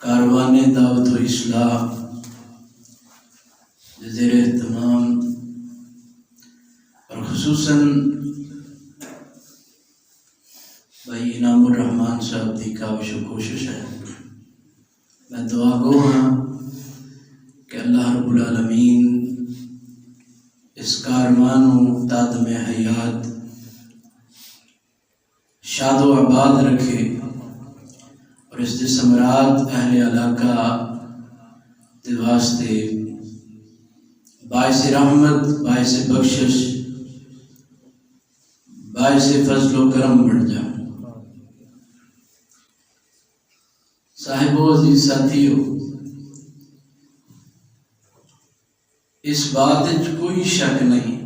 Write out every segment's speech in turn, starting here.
کاروان دعوت و اصلاح زیر اہتمام اور خصوصاً بھائی انعام الرحمان صاحب کی کاوش و کوشش ہے. میں دعا گو ہاں کہ اللہ رب العالمین اس کاروان و تادم حیات شاد و آباد رکھے اور اس دے ثمرات اہل علاقہ دے واسطے باعث رحمت، باعث بخشش، باعث فضل و کرم بن جائے. صاحبو عزیز ساتھیو، اس بات کوئی شک نہیں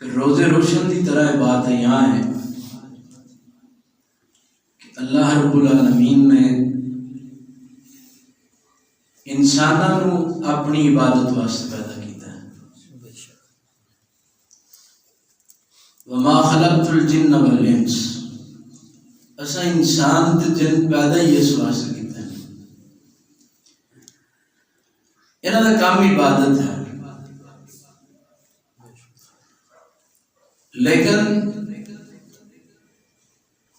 کہ روز روشن کی طرح بات یہاں ہے کہ اللہ رب العالمین نے انسانوں اپنی عبادت واسطے پیدا کیتا ہے. وما خلقت الجن والانس، اسا انسان تے جن پیدا ہی اس واسطے کیتا ہے. انہاں دا کام عبادت ہے، لیکن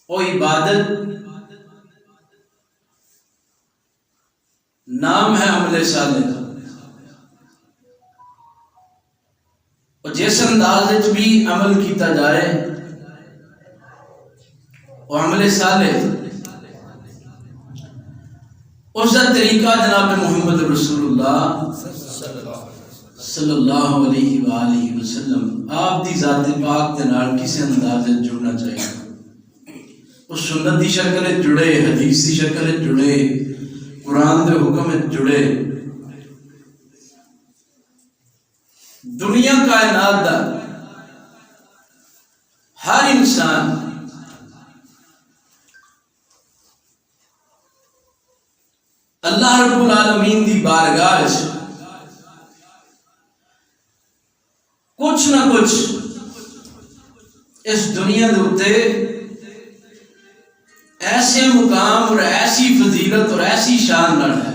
وہ عبادت نام ہے عمل صالح کا، اور جس انداز بھی عمل کیتا جائے وہ عمل صالح، اس کا طریقہ جناب محمد رسول اللہ صلی اللہ علیہ وآلہ وسلم آپ دی ذات پاک دے نال کسی انداز جڑنا چاہیے. اس سنت دی شکل جڑے، حدیث دی شکل جڑے، قرآن دے حکم جڑے. دنیا کائنات دا ہر انسان اللہ رب العالمین دی بارگاہ کچھ نہ کچھ اس دنیا دے اتے ایسے مقام اور ایسی فضیلت اور ایسی شان نال ہے.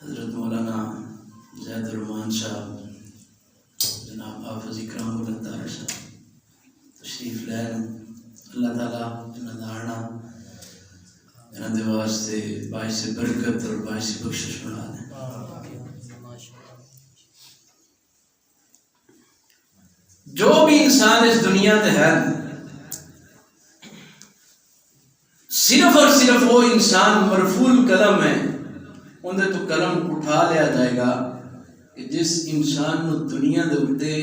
حضرت مولانا زید الرحمان صاحب، جناب حافظ اکرام الاتار صاحب تشریف لین. اللہ تعالیٰ انہاں دا آنا انہاں دے واسطے باعث برکت اور باعث بخشش بنا دیں. جو بھی انسان اس دنیا تے ہے صرف اور صرف وہ انسان مرفوع قلم ہے، اندر تو قلم اٹھا لیا جائے گا کہ جس انسان کو دنیا دے اتے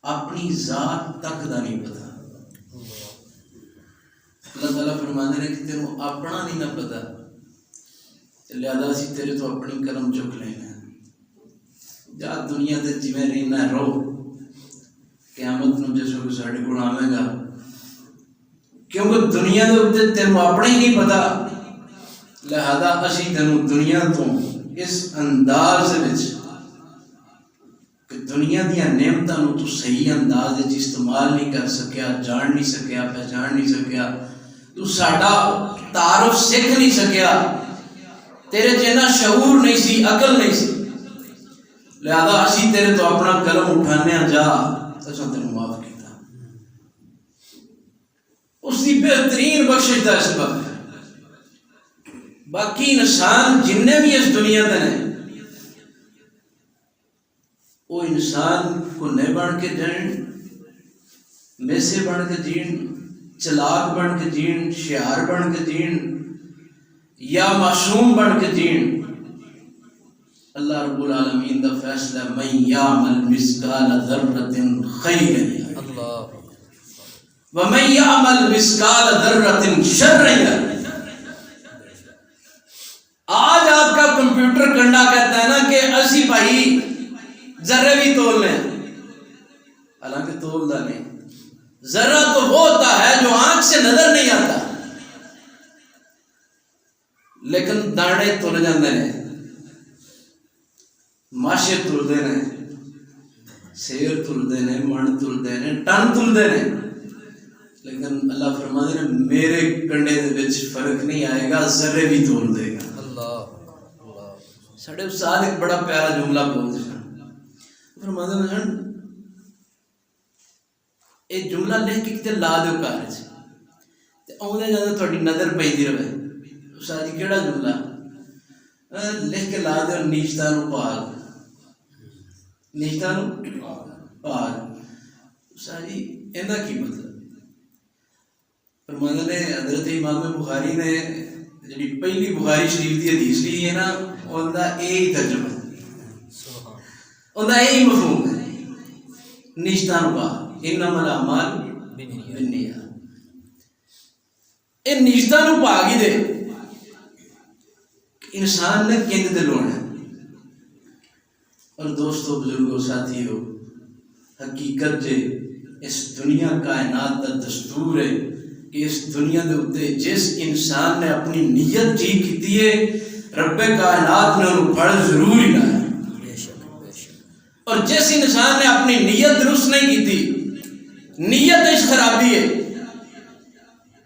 اپنی ذات تک دا نہیں پتا. اللہ تعالیٰ فرماتے ہیں کہ تینوں اپنا نہیں نہ پتا، لہذا اسی تیرے تو اپنی قلم چک لینا. جا دنیا دے جویں رہنا رو، قیامت نو جس کو ساڈے کول آوے گا، کیونکہ دنیا دے اوتے تینوں اپنا ہی نہیں پتا، لہذا اسی تینوں دنیا تو اس انداز وچ کہ دنیا دیاں نعمتاں نو تو صحیح انداز وچ استعمال نہیں کر سکیا، جان نہیں سکیا، پہچان نہیں سکیا، تو ساڈا تعارف سکھ نہیں سکیا، تیرے چ شعور نہیں سی، عقل نہیں سی، لہذا اسی تیرے تو اپنا قلم اٹھانے جا اساں تینوں معاف کیتا. اس دی بہترین بخشش دا سبب ہے. باقی انسان جننے بھی اس دنیا تے ہیں وہ انسان کو نہیں بن کے جین، میسے بن کے جین، چلاک بن کے جین، شعار بن کے جین یا معصوم بن کے جین. اللہ رب العالمین دا فیصلہ من یعمل مثقال ذرۃ خیرا ومن یعمل مثقال ذرۃ شرا یرہ. آج آپ کا کمپیوٹر کنڈا کہتا ہے نا کہ اسی بھائی ذرے بھی تول لیں، حالانکہ تولدا نہیں. ذرہ تو وہ ہوتا ہے جو آنکھ سے نظر نہیں آتا، لیکن دانے تل جاندے ہیں، ماشے تلدے ہیں. سیر تلتے ہیں، من تلتے ہیں، ٹن تلتے ہیں، لیکن اللہ فرماتے ہیں میرے کنڈے دے وچ فرق نہیں آئے گا، ذرے بھی تول دے گا۔ ساڈے استاد ایک بڑا پیارا جملہ بولتے ہیں، فرماتے ہیں یہ جملہ لکھ کے کتے لا دیو گھر وچ تے آوندے جاندے تہاڈی نظر پیندی رہے، استاد جی کیڑا جملہ لکھ کے لا دیو، نیچتاں نوں پاک، نیچتاں نوں پاک۔ استاد جی ایندا کی مطلب؟ فرماتے ہیں حضرت امام بخاری نے جڑی پہلی بخاری شریف دی حدیث لی ہے نا، اوندا یہی ترجمہ ہے، اوندا یہی مفہوم ہے، نیچتاں نوں پاک، انما الاعمال بالنیات۔ اے نیچتاں نوں پاک ہی دے انسان نے کند دل ہونا ہے۔ اور دوستو، بزرگوں، ساتھیو، حقیقت جے اس دنیا کائنات کا دستور ہے کہ اس دنیا دے اوتے جس انسان نے اپنی نیت ٹھیک کیتی ہے، رب کائنات نے انہوں پھل ضرور ہی لایا۔ اور جس انسان نے اپنی نیت درست نہیں کیتی، نیت اس خرابی ہے،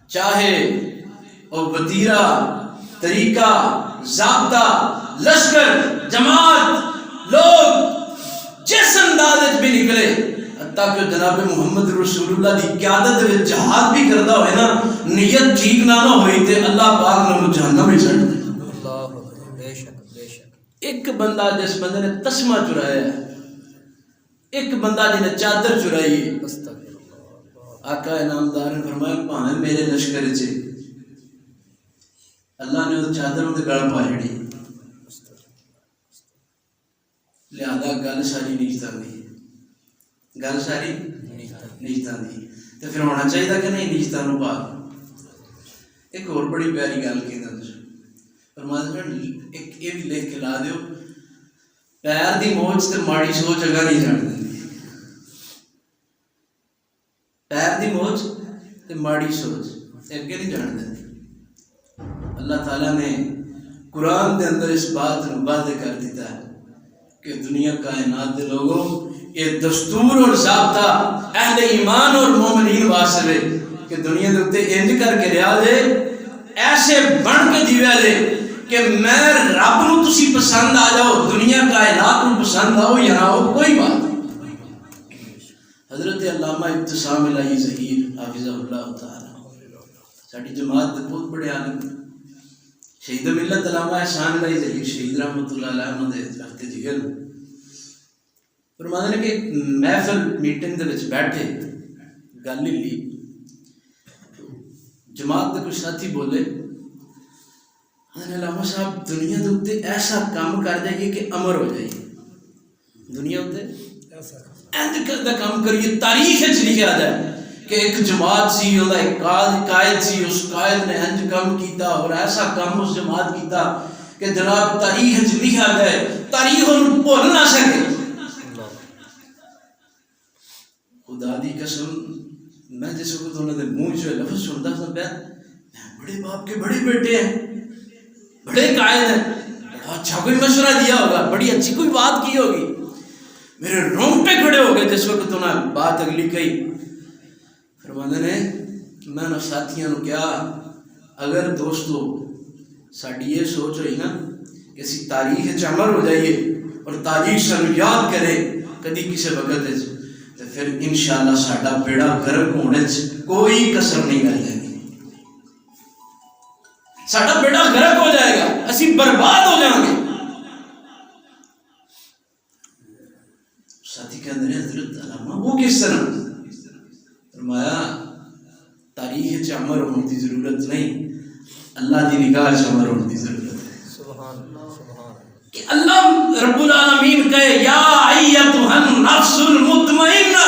چاہے وہ وتیرہ، طریقہ، ضابطہ، لشکر، جماعت، لوگ جس انداز بھی نکلے، حتیٰ کہ جناب محمد رسول اللہ دی قیادت میں جہاد بھی کرتا ہوئے نا، نیت ٹھیک نہ ہوئی تے اللہ پاک نے جہنم میں چھڑ دے۔ ایک بندہ جس بندے نے تسمہ چرایا ہے، ایک بندہ جن نے چادر چرائی ہے، آقا انعامدار نے فرمایا پاویں میرے لشکر چ اللہ نے وہ چادر ان کے گل پا جڑی، لہذا گل ساری نیچتاں دی، گل ساری نیچتاں دی، تو پھر ہونا چاہیے کہ نہیں نیچتاں نوں پاک۔ ایک اور بڑی پیاری گل کہندا فرماتے ہیں ایک یہ بھی لکھ کے لا دیو، پیر دی موچ تے ماڑی سوچ اگا نہیں جان دیندی، پیر دی موچ تے ماڑی سوچ اگے نہیں جان دیندی۔ اللہ تعالیٰ نے قرآن دے اندر اس بات کو واضح کر دیتا ہے کہ دنیا کائنات دے لوگوں یہ دستور اور ضابطہ اہل ایمان اور مومنین واسطے کہ دنیا دے اوتے انج کر کے رہا جے، ایسے بن کے جیویا جے کہ میں رب نو تسی پسند آ جاؤ، دنیا کائنات نو پسند آؤ یا نہ آؤ، کوئی بات نہیں۔ حضرت علامہ ابتسام الہی ظہیر حافظہ اللہ تعالی ساڈی جماعت دے بہت بڑے عالم، شہید ملت علامہ احسان الہی ظہیر شہید رحمۃ اللہ علیہ انہاں دے درخت جگر فرماتے ہیں کہ ایک محفل میٹنگ دے وچ بیٹھے گل ہی لی، جماعت دے کچھ ساتھی بولے علامہ صاحب دنیا دے اوتے ایسا کام کر جائیے کہ امر ہو جائیے، دنیا اوتے انج دا کام کریے تاریخ وچ لکھا جائے کہ ایک جماعت سی، انہاں دا ایک قائد سی، اس قائد نے انج کام کیتا اور ایسا کام اس جماعت کیتا کہ جناب تاریخ وچ لکھا جائے، تاریخ انہوں بھول نہ سکے۔ خدا دی قسم میں جس وقت انہوں نے منہ سے لفظ سنتا تھا میں بڑے باپ کے بڑے بیٹے ہیں، بڑے قائد ہیں، بڑا اچھا کوئی مشورہ دیا ہوگا، بڑی اچھی کوئی بات کی ہوگی، میرے رونگٹے کھڑے ہو گئے جس وقت انہوں نے بات اگلی کہی۔ فرماندے نے میں نے ساتھیاں نے کیا اگر دوستو ساڈی یہ سوچ ہوئی نا کہ اسی تاریخ عمل ہو جائیے اور تاریخ سانو یاد کرے کدی کسی وقت تو پھر انشاءاللہ ساڈا بیڑا غرق ہونے کوئی کسر نہیں رہ جائے گی، ساڈا بیڑا غرق ہو جائے گا، اسی برباد ہو جائیں گے۔ ساتھی کے اندر حضرت علامہ وہ کس طرح؟ فرمایا تاریخ چ عمر ہونے کی ضرورت نہیں، اللہ دی نگاہ چ عمر ہونے کی ضرورت ہے۔ سبحان اللہ، کہ اللہ رب العالمین کہے یا ایتھا النفس المطمئنہ،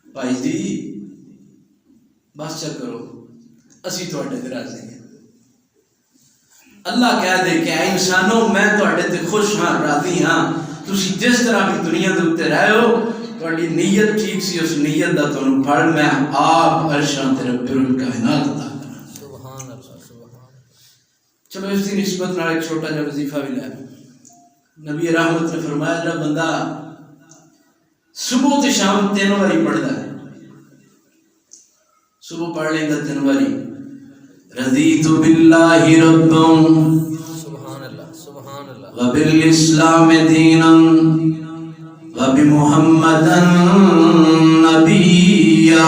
بھائی جی بس چل کرو اسی تواڈے تے راضی ہیں۔ اللہ کہہ دے کہ اے انسانوں میں تواڈے تے خوش ہاں، راضی ہاں، تسی جس طرح بھی دنیا دے اوتے رہے ہو، تواڈی نیت ٹھیک سی، اس نیت دا تانوں پھل میں آپ عرشاں تے رب الکائنات عطا کراں۔ سبحان اللہ، سبحان۔ چلو اس دی نسبت نال ایک چھوٹا جہا وظیفہ بھی لے نبی رحمت نے فرمایا جڑا بندہ صبح تے شام 3 باری پڑھتا ہے، صبح پڑھ لینا 3 باری، رضیت باللہ ربا وبالاسلام دینا وبمحمدا نبیا،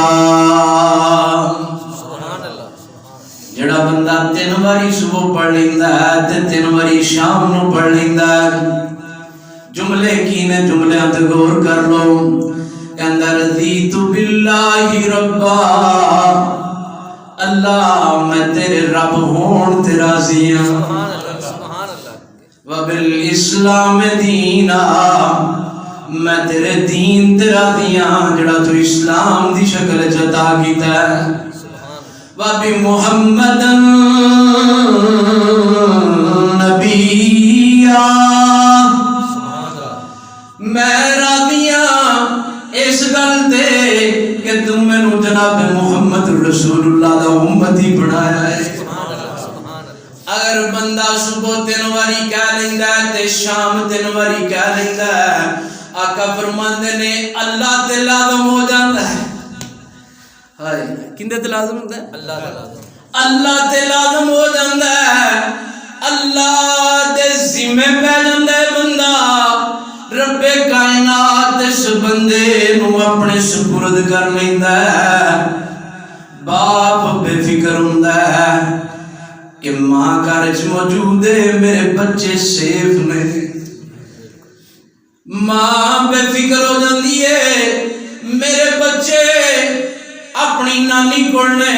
جڑا بندہ 3 باری صبح پڑھ لینا ہے تے 3 باری شام نو پڑھ لینا ہے، جملے کی نے جملے تے غور کر لو، کہندا رضیت باللہ ربا، اللہ میں تیرے رب ہون تے راضی ہاں، وبالاسلام دینا، میں تیرے دین تے راضی ہاں جڑا تو اسلام دی شکل عطا کیتا ہے، وبمحمد نبیا، میں راضی ہاں اس گل تے کہ تم مینوں جناب محمد رسول اللہ دا امتی بنایا ہے۔ اگر بندہ صبح 3 باری کہہ لیندا ہے تے شام 3 باری کہہ لیندا ہے، آقا فرماندے نے اللہ تے لازم ہو جاندا ہے، ہائے کیندے تے لازم ہوندا ہے؟ اللہ تے لازم، اللہ تے لازم ہو جاندا ہے، اللہ دے ذمہ پہ جاندا ہے بندہ، رب کائنات اس بندے نو اپنے سپرد کر لیندا ہے، باپ بے فکر ہوندا ہے کہ ماں گھر وچ موجود ہے، میرے بچے سیف نے، ماں بے فکر ہو جاندی ہے میرے بچے اپنی نانی کول نے،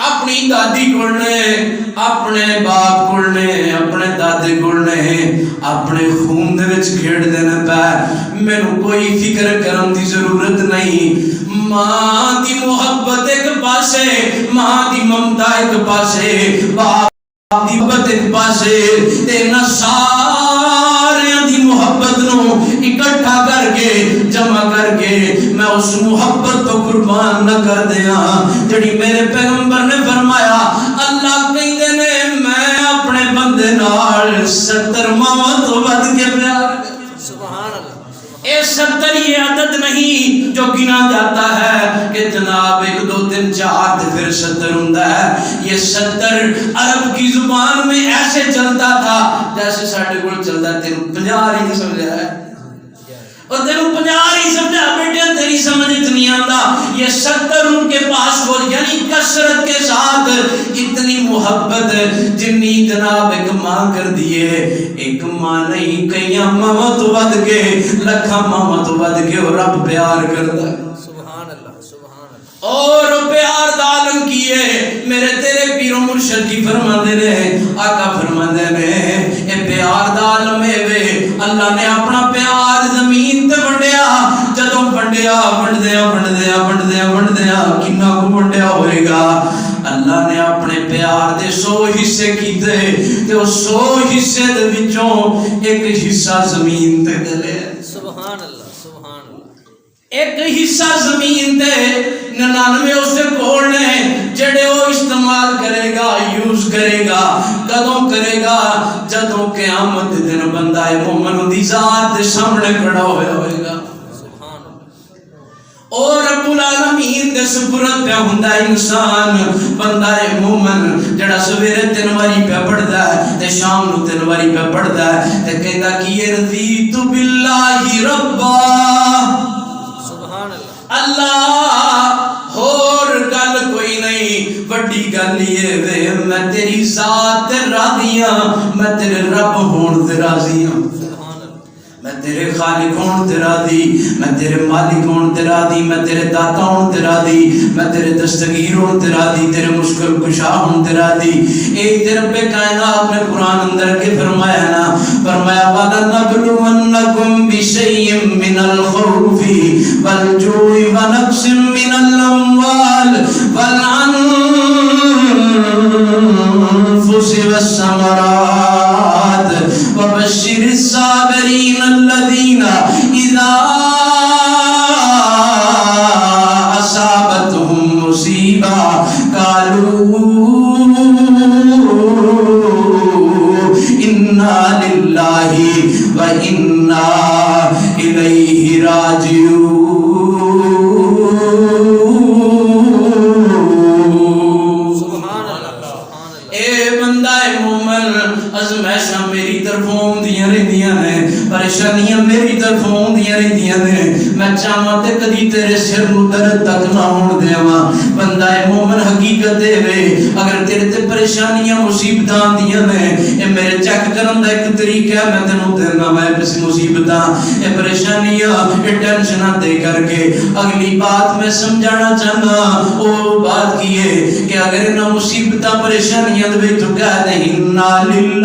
اپنی دادی کول نے، اپنے باپ کول نے، اپنے دادے کول نے، اپنے خون دے وچ کھیڈدے نے پے، مینوں کوئی فکر کرن دی ضرورت نہیں، ماں دی محبت ایک پاسے، ماں دی ممتا ایک پاسے، باپ دی محبت ایک پاسے، تے نہ ساریاں دی محبت نو اکٹھا کر کے جمع کر کے میں اس محبت تو قربان نہ کر دیاں جڑی میرے پیغمبر نے فرمایا، اللہ کہندے نے میں اپنے بندے نال 70 ماواں تو ود کے پیار کروں، سبحان اللہ، اے 70 یہ عدد نہیں جو گنا جاتا ہے کہ جناب 1 2 3 4 تے پھر 70 ہوندا ہے، یہ 70 عرب کی زبان میں ایسے چلتا تھا جیسے ساڈے کول چلدا ہے، تینوں 50 نہیں سمجھا ہے، اور تینوں 50 نہیں سمجھا بیٹے، تیری سمجھ نہیں آتا، یہ 70 ان کے پاس وہ یعنی کثرت کے ساتھ اتنی محبت جنی جناب ایک ماں کر دیے، ایک ماں نہیں کئی ماں تو ود کے لکھاں ماں تو ود کے اور رب پیار کردا ہے، سبحان اللہ سبحان اللہ، اور پیار دا عالم کیے میرے تیرے پیر و مرشد کی فرماندے نے، آقا فرماندے نے اے پیار دا عالم ہے وے، اللہ نے اپنا پیار زمین تے ونڈیا، جدوں ونڈیا ونڈدیا کنا کو ونڈیا ہوئے گا، اللہ نے اپنے پیار دے 100 حصے کیتے تے وہ 100 حصے دے وچوں ایک حصہ زمین تے دلے، سبحان اللہ سبحان اللہ، ایک حصہ زمین تے 99 اس سے کول نے جڑے وہ استعمال کرے گا، یوز کرے گا، کدوں کرے گا جدوں قیامت دن بندہ مومن دی ذات دے سامنے کھڑا ہوئے گا، اور رب العالمین دے سپرد پہ ہوندا انسان بندہ مومن جڑا سویرے 3 باری پہ پڑھدا ہے تے شام نو 3 باری پہ پڑھدا ہے تے کہندا کہ رضیت باللہ ربا، سبحان اللہ، اللہ اور گل کوئی نہیں، بڑی گل یہ وے میں تیری ذات تے راضی ہاں، میں تیرے رب ہون تے راضی ہاں، میں تیرے خالق ہون تے راضی، میں تیرے مالک ہون تے راضی، میں تیرے داتا ہون تے راضی، میں تیرے دستگیر ہون تے راضی، تیرے مشکل کشا ہون تے راضی، ایک تے رب کائنات نے قرآن اندر کے فرمایا نا، فرمایا وَلَنَبْلُوَنَّكُمْ بِشَيْءٍ مِّنَ الْخَوْفِ وَالْجُوعِ وَنَقْصٍ مِّنَ الْأَمْوَالِ وَالْأَنفُسِ وَالثَّمَرَاتِ وَبَشِّرِ الصَّابِرِينَ الَّذِينَ إِذَا أَصَابَتْهُمْ مُصِيبَةٌ قَالُوا إِنَّا لِلَّهِ وإنا إليه راجعون. ازمائشاں میری طرفوں ہوندیاں رہندیاں نے، پریشانیاں میری طرفوں ہوندیاں رہندیاں نے، میں چاہواں تے کدی تیرے سر نو درد تک نہ ہون دیواں. بندہ مومن حقیقت دے وے اگر تیرے تے پریشانیاں مصیبتاں آندیاں نے، اے میرے چیک کرن دا ایک طریقہ ہے، میں تینوں دینا میں اس مصیبتاں اے پریشانیاں اے ٹینشناں دے کر کے اگلی بات میں سمجھانا چاہنا. او بات کی ہے کہ اگر نہ مصیبتاں پریشانیاں دے تو کہہ دے انا للہ،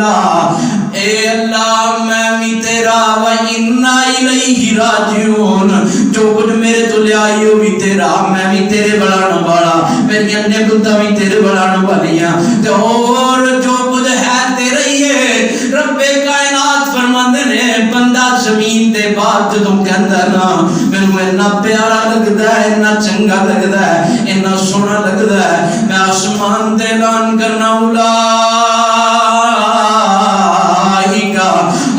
اے اللہ میں بھی تیرا و انا الیہ راجعون. جو کچھ میرے تو لے آئی ہو بھی تیرا، میں بھی تیرے بڑھانا والا، میری نعمتاں بھی تیرے بڑھانا والیاں، اور جو کچھ ہے تیرا ہی ہے. رب کائنات فرماندے نے بندہ زمین دے بعد جدوں کہندا نا مینوں اتنا پیارا لگدا ہے، اتنا چنگا لگدا ہے، اتنا سونا لگدا ہے، میں آسمان تے اعلان کرنا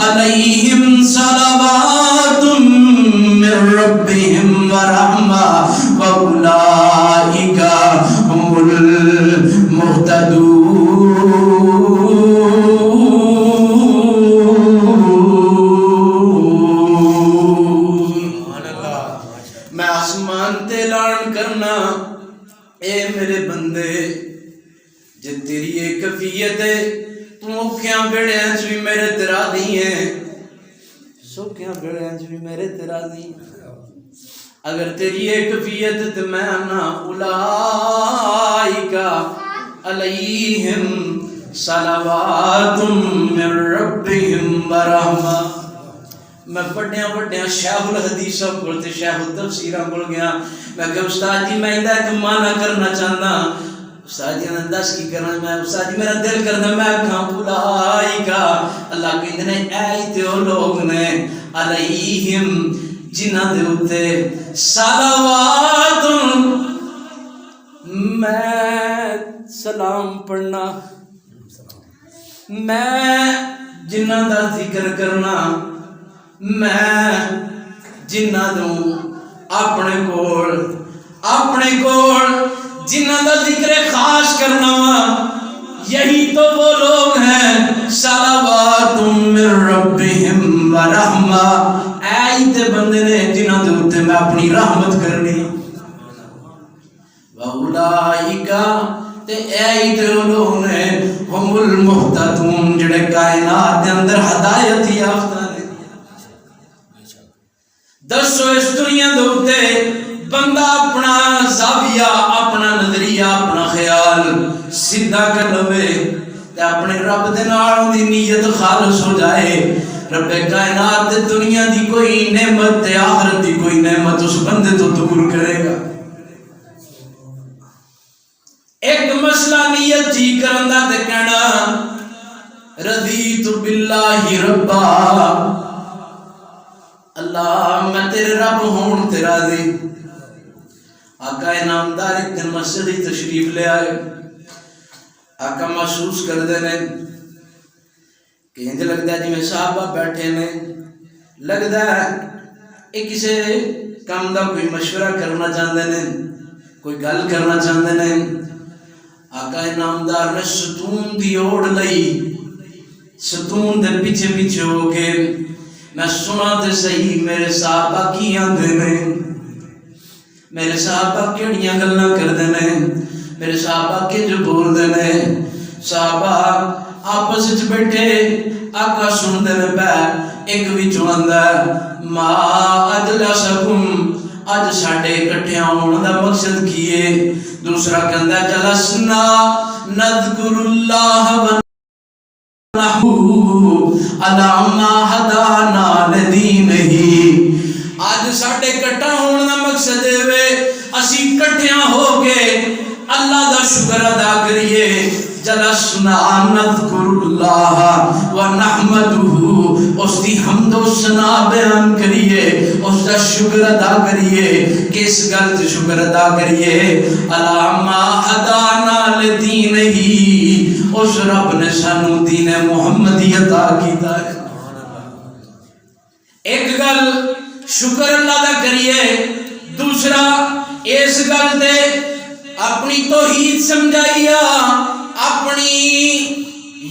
علیہم صلوات من ربہم ورحمہ واولئک هم المہتدون. میں آسمان تے اعلان کرنا اے میرے بندے جے تیری ایک کفیت ہے تو اوکھیاں بیڑیاں چ بھی میرے تیرا دی ہیں، سوکھیاں بیڑیاں چ بھی میرے تیرا دی ہیں. اگر تیری ایک کفیت تو میں انا اولئک علیہم صلوات من ربہم ورحمہ. میں بڑیاں شیخ الحدیث کو تے شیخ التفسیراں کو گیا، میں کہ استاد جی میں اندا ایک معنی کرنا چاہنا. استاد جی نے دس کی کرنا، میں استاد جی میرا دل کردا میں کہاں اولئک اللہ کہندے نے اے تے او لوگ نے علیہم جنہاں دے اوتے صلوات میں سلام پڑھنا، میں جنہاں دا ذکر کرنا، میں جنہاں دوں اپنے کول جنہاں دا ذکر خاص کرنا، یہی تو وہ لوگ ہیں صلوات من ربہم ورحمہ. اے تے بندے نے جنہاں دے اوتے میں اپنی رحمت کرنی. واولئک تے اے تے لوگ نے ہم المہتدون جڑے کائنات دے اندر ہدایت یافتہ نے. دسو اس دنیا دے اوتے بندہ اپنا زاویہ، اپنا نظریہ، اپنا خیال سیدھا کر لوے تے اپنے رب دے نال دی نیت خالص ہو جائے. رب کائنات دے دنیا دی کوئی نعمت تے آخرت دی کوئی نعمت اس بندے تو دور کرے گا. ایک مسئلہ نیت جی کرندا تے کہنا رضیت باللہ ربا، اللہ میں تیرے رب ہون تے راضی. آقا انعامدار ایک دن مسجد ہی تشریف لے آئے. آقا محسوس کر دے نے کہ انج لگتا ہے جی میں صحابہ بیٹھے نے، لگتا ہے ایک کسی کام دا کوئی مشورہ کرنا چاہتے ہیں، کوئی گل کرنا چاہتے ہیں. آقا انعامدار نے ستون دی اوڑ لئی، ستون دے پیچھے پیچھے ہو کے میں سنا تے صحیح میرے صحابہ کی آندے نے، میرے صحابہ کیڑیاں گلاں کردے نے، میرے صحابہ کے جو بول دے نے. صحابہ آپس وچ بیٹھے آقا سن دے نے پے. ایک وچ ہوندا ما اجلسکم، اج ساڈے اکٹھے ہون دا مقصد کی ہے. دوسرا کہندا جلسنا نذکر اللہ و علی ما ہدانا لدینہ. آج ساڈے اکٹھا ہون دا مقصد ہے اسی اکٹھیاں ہو کے اللہ دا شکر ادا کریے. جلسنا نذکر اللہ و نحمدہ، اس دی حمد و ثنا بیان کریے، اس دا شکر ادا کریے. کس گل تے شکر ادا کریے؟ الا ما ہدانا لدینہ، اس رب نے سانو دین محمدی عطا کیتا ہے. ایک گل شکر اللہ دا کریے، دوسرا اس گل دے اپنی توحید سمجھائیا، اپنی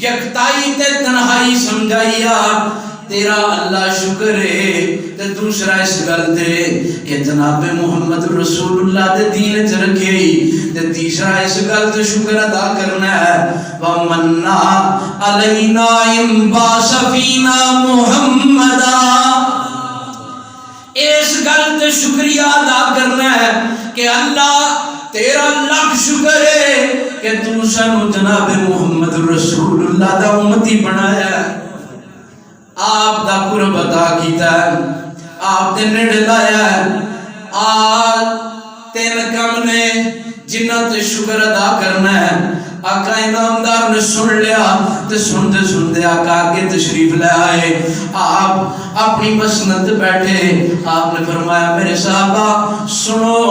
یکتائی تے تنہائی سمجھائیا، تیرا اللہ شکر ہے۔ تے دوسرا اس گل دے کہ جناب محمد رسول اللہ دے دین چ رکھے، تے تیسرا اس گل تے شکر ادا کرنا ہے وَمَنَّا عَلَيْنَا يَنْبَاسَ فِينَا مُحَمَّدًا، اس گل تے شکریہ ادا کرنا ہے کہ اللہ تیرا لاکھ شکر ہے کہ تو سانو جناب محمد رسول اللہ دا امتی بنایا ہے، آپ دا قرب عطا کیتا ہے، آپ دے نیڑے لایا ہے۔ تین کم نے جنہ تے شکر ادا کرنا ہے۔ آقا انعامدار نے سن لیا تے سنتے سنتے آقا آگے تشریف لے آئے، آپ اپنی مسند بیٹھے، آپ نے فرمایا میرے صحابہ سنو،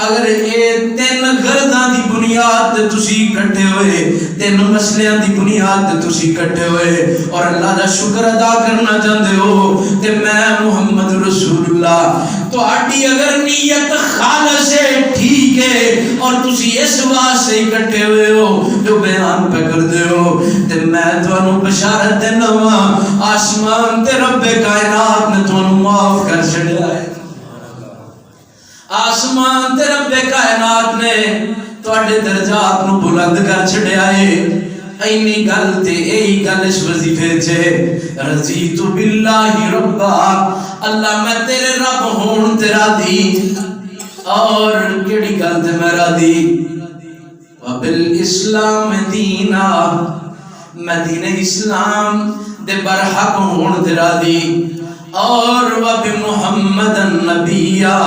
اگر یہ تین غرضاں دی بنیاد تے تسی اکٹھے ہوئے، تین مسئلیاں دی بنیاد تے تسی اکٹھے ہوئے اور اللہ دا شکر ادا کرنا چاہتے ہو، تے میں محمد رسول اللہ تو آٹی اگر نیت خالص ہے ٹھیک ہے اور تسی اس واسطے اکٹھے ہوئے ہو جو بیان پہ کر دے ہو، تے میں تانوں بشارت دینا وا آسمان تے رب کائنات نے تانوں معاف کر چھڑیا ہے، آسمان تے رب کائنات نے تواڈے درجات نو بلند کر چھڑیا ہے۔ اینی گل تے ایہی گل اس وظیفے چ رضیت باللہ ربا، اللہ میں تیرے رب ہون تے راضی، اور کیڑی گل تے میں راضی وبالاسلام دینا، میں دین اسلام دے برحق ہون تے راضی، اور وبمحمد النبیہ،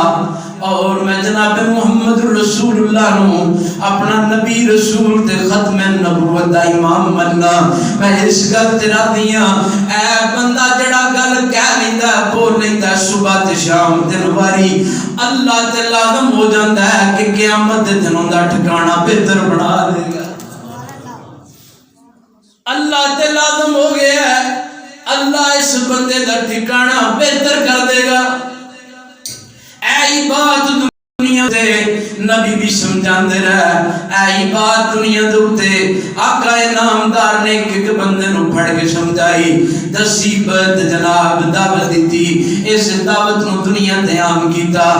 اور میں جناب محمد رسول اللہ نو اپنا نبی رسول تے ختم نبوت دا امام مننا، میں اس گل تے راضی ہاں۔ اے بندہ جڑا گل کہہ لیندا بول لیندا صبح تے شام دن واری، اللہ تے لازم ہو جاندا ہے کہ قیامت دے دنوں دا ٹھکانہ بہتر بنا دے گا، اللہ تے لازم ہو گیا ہے، اللہ اس بندے دا ٹھکانہ بہتر کر دے گا۔ ایہی بات دنیا دے نبی بھی سمجھاندے رہے، ایہی بات دنیا دے اتے آقا انعامدار نے ایک بندے نو پھڑ کے سمجھائی، دسیبت جناب دعوت دیتی، اس دعوت نو دنیا تے عام کیتا،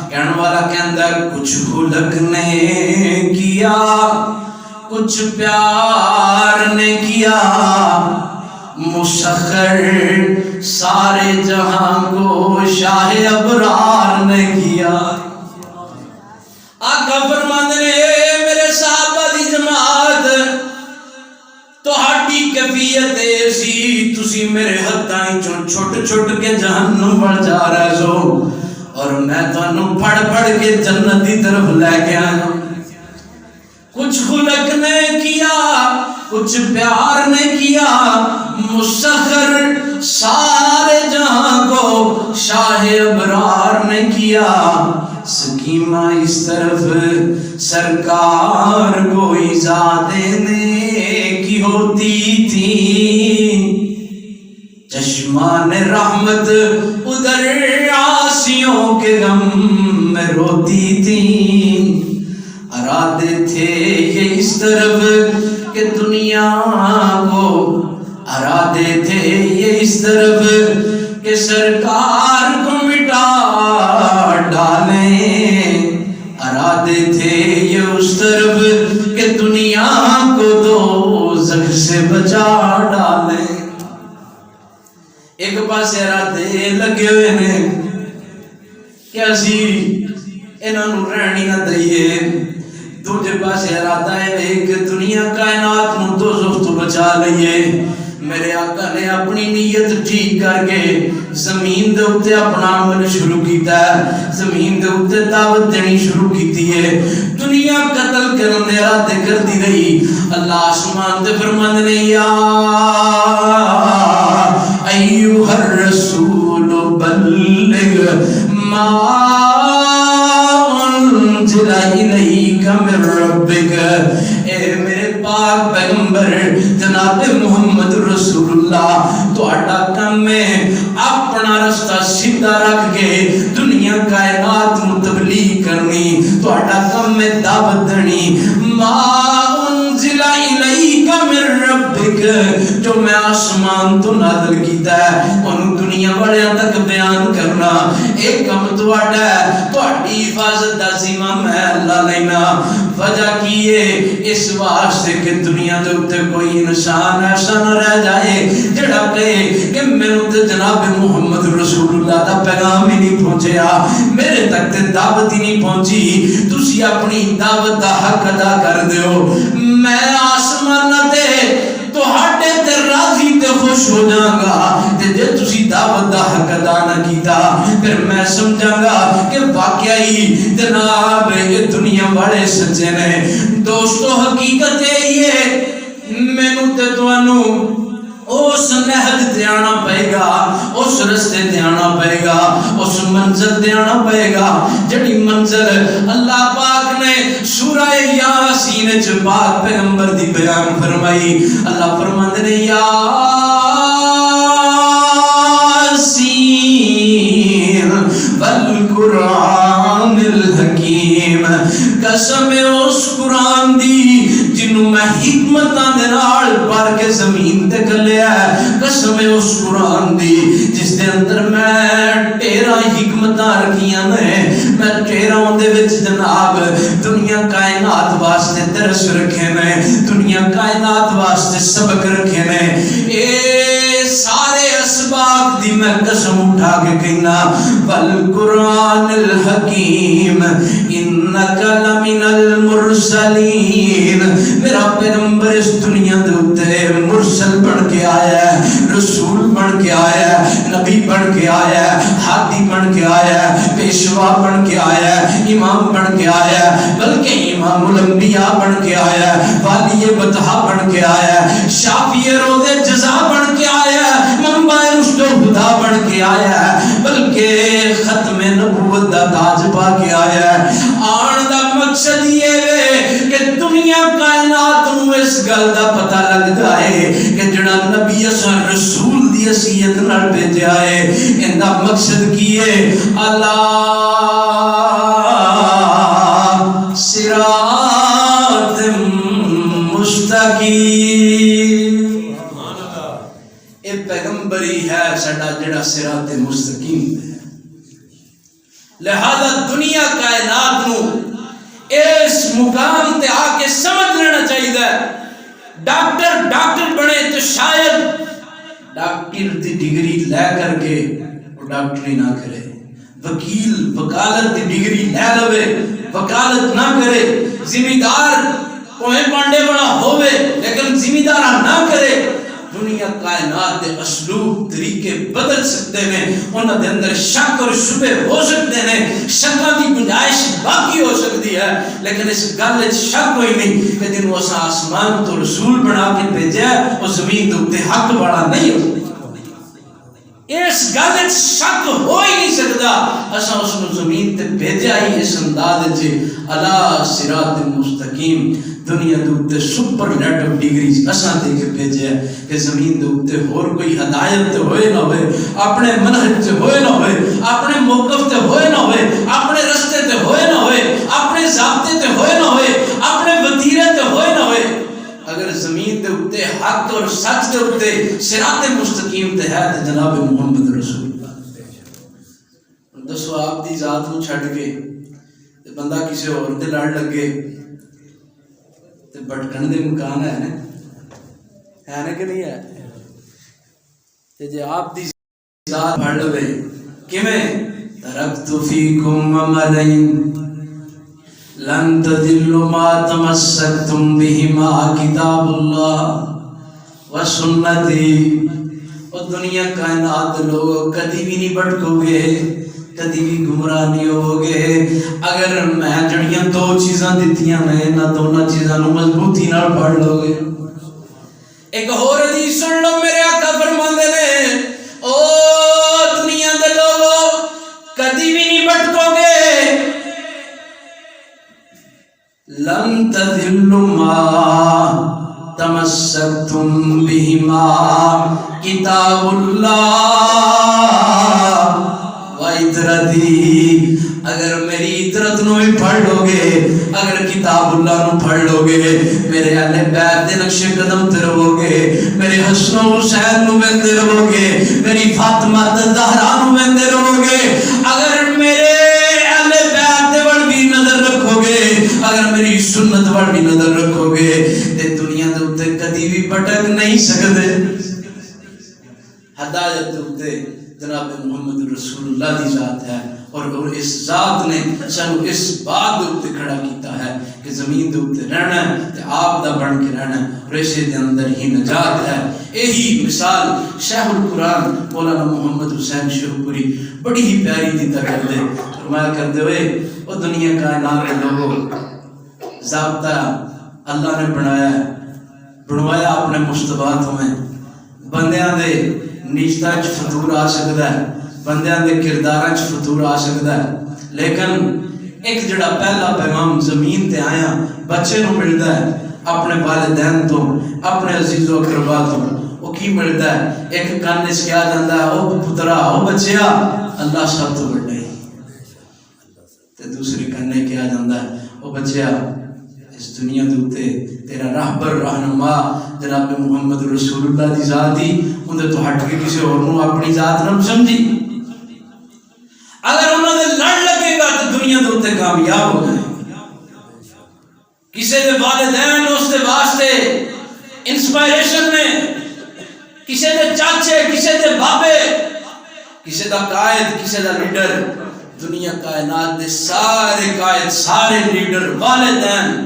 کہنے والا کہندا کچھ خلق نے کیا کچھ پیار نے کیا، مسخر سارے جہاں کو شاہ ابرار نے کیا۔ آقا فرماندے نے میرے صحابہ دی جماعت تہاڈی کیفیت ایسی، تسی میرے ہتھاں وچوں چھٹ چھٹ کے جہنم ول جا رہے سو اور میں تانوں پھڑ پھڑ کے جنت دی طرف لے کے آیا۔ کچھ خلق نے کیا کچھ پیار نے کیا، مسخر سارے جہاں کو شاہ ابرار نے کیا، سکیمہ اس طرف سرکار کو ایزا دینے کی ہوتی تھی، چشمان رحمت ادھر عاصیوں کے غم میں روتی تھی، ارادے تھے یہ اس طرف کہ دنیا کو، ارادے تھے یہ اس طرف کہ سرکار کو مٹا ڈالیں، ارادے تھے یہ اس طرف کہ دنیا کو دوزخ سے بچا ڈالیں۔ ایک پاس ارادے لگے ہوئے نے کہ اسی انہاں نوں رہنی نہ دئیے، دوجے پاس ارادہ ہے کہ دنیا کائنات نو دوزخ تو بچا لئیے۔ میرے آقا نے اپنی نیت ٹھیک کر کے زمین دے اوتے اپنا عمل شروع کیتا ہے، زمین دے اوتے دعوت دینی شروع کیتی ہے، دنیا قتل کرن دے ارادے کردی رہی۔ اللہ آسمان تے فرماندے نے یا ایھا الرسول بلغ ما انزل الیک من ربک، اے میرے پاک پیغمبر جناب محمد رسول اللہ تہاڈا کم ہے اپنا رستہ سیدھا رکھ کے دنیا کائنات نو تبلیغ کرنی، تہاڈا کم ہے دعوت دینی۔ ما انزل الیک من ربک، جو میں آسمان تو نازل کیتا ہے انہوں دنیا والوں تک بیان کرنا، ایک کم تہاڈا ہے، تہاڈی حفاظت دا ذمہ میں اللہ لینا۔ وجہ کی ہے اس واسطے کہ دنیا دے اوتے کوئی انسان ایسا نہ رہ جائے جڑا کہے کہ مینوں تے جناب محمد رسول اللہ دا پیغام ہی نہیں پہنچیا، میرے تک تے دعوت ہی نہیں پہنچی، تسی اپنی دعوت دا حق ادا کر دیو، میں آسمان تے تہاڈے تے راضی تے خوش ہو جاؤں گا، تے جے تسی دعوت دا حق ادا نہ کیتا پھر میں سمجھاں گا کہ واقعی جناب یہ دنیا والے سچے نے۔ دوستو حقیقت یہ مینوں تے تانوں اس نہج تے آنا پئے گا، اس رستے تے آنا پئے گا، اس منزل تے آنا پئے گا جڑی منزل اللہ پاک نے سورہ یاسین وچ پاک پیغمبر دی بیان فرمائی۔ اللہ فرماندے نے یاسین والقرآن الحکیم، قسم اس قرآن دی جنوں میں حکمتاں دے نال بھر کے زمین تے گھلیا ہے، قسم اس قرآن دی جس دے اندر میں 13 حکمتاں رکھیاں نے، میں 13 دے وچ جناب دنیا کائنات واسطے درس رکھے نے، دنیا کائنات واسطے سبق رکھے نے، اے سارے اسباب دی میں قسم اٹھا کے کہنا والقرآن الحکیم انک لمن المرسلین، میرا پیغمبر اس دنیا دے اوتے مرسل بن کے آیا ہے، رسول بن کے آیا ہے، نبی بن کے آیا ہے، ہادی بن کے آیا ہے، پیشوا بن کے آیا ہے، امام بن کے آیا ہے، بلکہ امام الانبیاء بن کے آیا ہے، والی بطحا بن کے آیا ہے، شافی روض جزا بن کے آیا ہے، منبع رشد و ہدا بن کے آیا ہے، بلکہ ختم نبوت دا تاج پا کے آیا ہے۔ آن دا مقصد یہ ہے کہ دنیا کائنات نو اس گل دا پتہ لگ جائے کہ جڑا نبی اصل رسول دی حیثیت نال بھیجا ہے ان دا مقصد کی ہے اللہ صراط مستقیم، اے پیغمبری ہے ساڈا جڑا صراط مستقیم ہے۔ لہذا دنیا کائنات نو اس مقام تے آ کے سمجھ لینا چاہیے، ڈاکٹر بنے تو شاید ڈاکٹر دی ڈگری لے کر کے وہ ڈاکٹری نہ کرے، وکیل وکالت دی ڈگری لے لوے وکالت نہ کرے، ذمہ دار کوہیں پانڈے بنا ہوئے لیکن ذمہ دار نہ کرے۔ دنیا کائنات دے اسلوب طریقے بدل سکتے ہیں، انہاں دے اندر شک اور شبہ ہو سکتے ہیں، شکاں دی گنجائش باقی ہو سکتی ہے، لیکن اس گل وچ شک کوئی نہیں کہ جنوں اساں آسمان تو رسول بنا کے بھیجا وہ زمین دے اوتے حق والا نہیں ہو، اس گل وچ شک ہو ہی نہیں سکدا، اساں اس نو زمین تے بھیجا ہی اس انداز وچ الا صراط مستقیم، دنیا دے اوتے سپرلیٹو ڈگری اساں دے کے بھیجا کہ زمین دے اوتے اور کوئی ہدایت تے ہوئے نہ ہوئے، اپنے منہج تے ہوئے نہ ہوئے، اپنے موقف تے ہوئے نہ ہوئے، اپنے رستے تے ہوئے نہ ہوئے، اپنے ضابطے تے ہوئے نہ ہوئے، اپنے وتیرے تے ہوئے نہ ہوئے، اگر زمین دے اوتے حق اور سچ دے اوتے صراط مستقیم تے ہے تے جناب محمد رسول اللہ۔ دسو آپ دی ذات نو چھڈ کے تے بندہ کسی اور دے لڑ لگے تے بھٹکن دے امکان ہے نا کہ نہیں ہے؟ تے جے آپ دی ذات پھڑ لوے کیویں ترکت فیکم عملین لن تضلوا ما تمسکتم بہما کتاب اللہ و سنتی، اور دنیا کائنات لوگ کدی بھی نہیں بھٹکو گے، کدی بھی گمراہ نہیں ہو گے اگر میں جڑیاں دو چیزاں دیتیاں نے نہ دونوں چیزاں نو مضبوطی نال پڑھ لو گے۔ ایک اور حدیث سن لو، میرے آقا فرماندے نے او دنیا دے لوگو کدی بھی نہیں بھٹکو گے، لن تضلوا ما تمسکتم بہما کتاب اللہ و عطرتی، اگر میری عطرت نو بھی پڑھ لو گے، اگر کتاب اللہ نو پڑھ لو گے، میرے اہل بیت دے نقش قدم تے رہو گے، میرے حسن و حسین نو ویندے رہو گے، میری فاطمہ زہرا نو ویندے رہو گے، اگر میرے اہل بیت دے وڑ بھی نظر رکھو گے، اگر میری سنت وڑ بھی نظر رکھو گے، تے دنیا دے اوتے کدی بھی بھٹک نہیں سکدے۔ ہدایت دے اوتے جناب محمد رسول اللہ دی ذات ہے، اور اس ذات نے سانو اس بات دے اوتے کھڑا کیتا ہے کہ زمین دے اوتے رہنا ہے تے آپ دا بن کے رہنا ہے، اور اسے دے اندر ہی نجات ہے۔ یہی مثال شیخ القرآن مولانا محمد حسین شیخ پوری بڑی ہی پیاری دیتا کر دے، فرمایا کر دے ہوئے وہ دنیا کائنات کے لوگوں، ضابطہ اللہ نے بنایا ہے، بنوایا اپنے مشتبات میں، بندیاں دے نیچتا چ فطور آ سکتا ہے، بندیاں دے کرداراں چ فطور آ سکتا ہے، لیکن ایک جڑا پہلا پیغام زمین تے آیا بچے نو ملتا ہے اپنے والدین تو، اپنے عزیز و اقربا تو، وہ کی ملتا ہے؟ ایک کان اس کیا جاندہ ہے او پترا او بچیا اللہ سب تو بڑھے ہی، تے دوسری کانے کیا جاندہ ہے او بچیا اس دنیا دوتے تیرا رہبر رہنما جناب محمد رسول اللہ دی ذات ہی اندھے تو ہٹ کے کسی اور نو اپنی ذات نہ سمجھی، اگر انہوں نے لڑ لگے گا تو دنیا دوتے کامیاب ہو جائیں، کسی دے والدین اس دے واسطے انسپائریشن نے، کسی دے چاچے، کسی دے بابے، کسی دا قائد، کسی دا لیڈر، دنیا کائنات دے سارے قائد، سارے لیڈر، والدین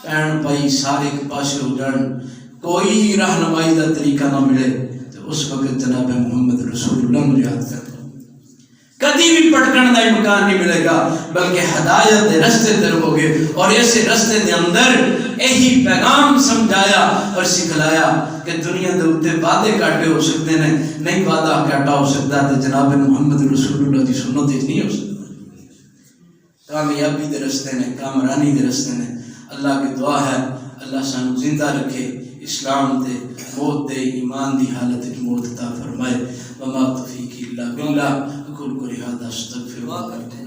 پہن پائی سارے کے پاسے ہو جان، کوئی رہنمائی دا طریقہ نہ ملے، تو اس وقت جناب محمد رسول اللہ نے یاد کر کدی بھی پٹکن دا امکان نہیں ملے گا، بلکہ ہدایت دے رستے تے رہو گے، اور ایسے رستے دے اندر یہی پیغام سمجھایا اور سکھلایا کہ دنیا دے اوتے وعدے کاٹے ہو سکتے ہیں، نہیں وعدہ کاٹا ہو سکتا تے جناب محمد رسول اللہ دی سنت نہیں ہو سکتا۔ کامیابی دے رستے نے، کامرانی دے رستے نے، اللہ کی دعا ہے اللہ سانو زندہ رکھے، اسلام دے، موت دے، ایمان دی حالت کی موت عطا فرمائے۔ وما توفیقی الا باللہ، اقول قولی ھذا استغفر اللہ۔